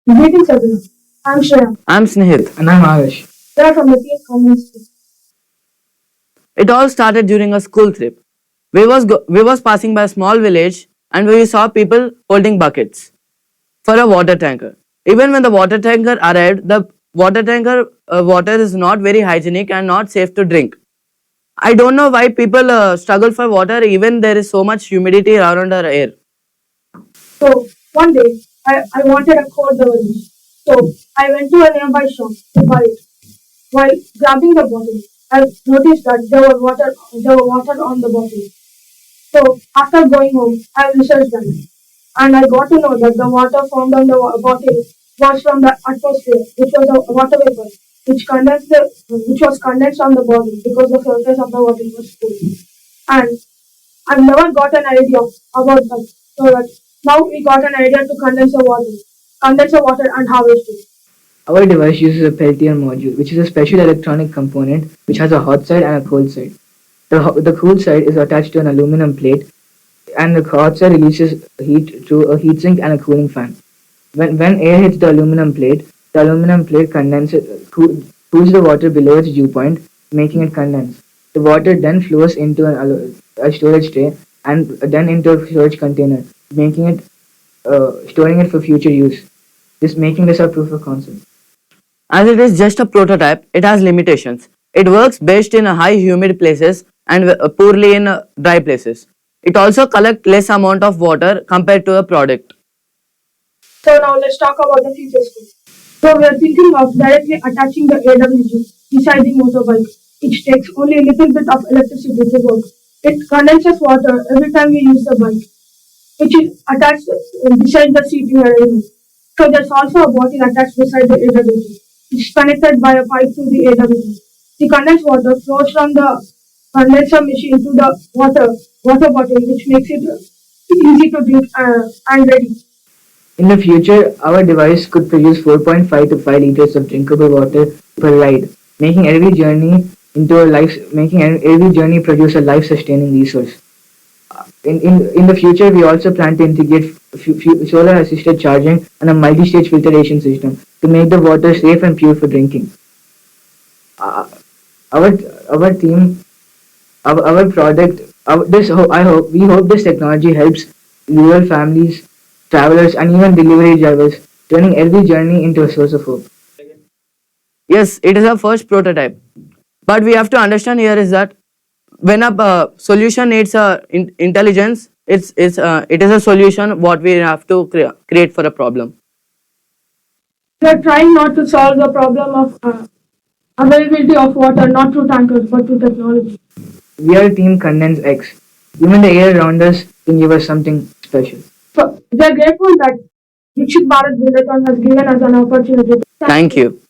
Greetings everyone. I'm Shreya. I'm Snehit. And I'm Arush. We are from the Team Community. It all started during a school trip. We was passing by a small village and we saw people holding buckets for a water tanker. Even when the water tanker arrived, the water tanker water is not very hygienic and not safe to drink. I don't know why people struggle for water even there is so much humidity around our air. So one day I wanted a cold beverage. So I went to a nearby shop to buy it. While grabbing the bottle, I noticed that there were water on the bottle. So after going home, I researched them, and I got to know that the water found on the bottle was from the atmosphere, which was a water vapor, which was condensed on the bottle because the surface of the bottle was cool. And I've never got an idea about that. So that now we got an idea to condense the water and harvest it. Our device uses a Peltier module, which is a special electronic component which has a hot side and a cold side. The cool side is attached to an aluminum plate, and the hot side releases heat through a heatsink and a cooling fan. When air hits the aluminum plate cools the water below its dew point, making it condense. The water then flows into a storage tray and then into a storage container, making it storing it for future use. This making this a proof of concept. As it is just a prototype, it has limitations. It works best in high humid places and poorly in dry places. It also collects less amount of water compared to a product. So now let's talk about the future scope. So we are thinking of directly attaching the AWG beside the motorbike, which takes only a little bit of electricity to work. It condenses water every time we use the bike, which is attached beside the seating arrangement. So there's also a bottle attached beside the AWG, which is connected by a pipe to the AWG. The condensed water flows from the condenser machine to the water bottle, which makes it easy to drink and ready. In the future, our device could produce 4.5 to 5 liters of drinkable water per ride, making every journey produce a life-sustaining resource. In the future, we also plan to integrate solar-assisted charging and a multi-stage filtration system to make the water safe and pure for drinking. Uh, our team, our product, we hope this technology helps rural families, travelers, and even delivery drivers, turning every journey into a source of hope. Yes, it is a first prototype. But we have to understand here is that when a solution needs intelligence, it is a solution what we have to create for a problem. We are trying not to solve the problem of availability of water not through tankers but through technology. We are Team Condense X. Even the air around us can give us something special. So we are grateful that Vikshit Bharat Vivekan has given us an opportunity. Thank you.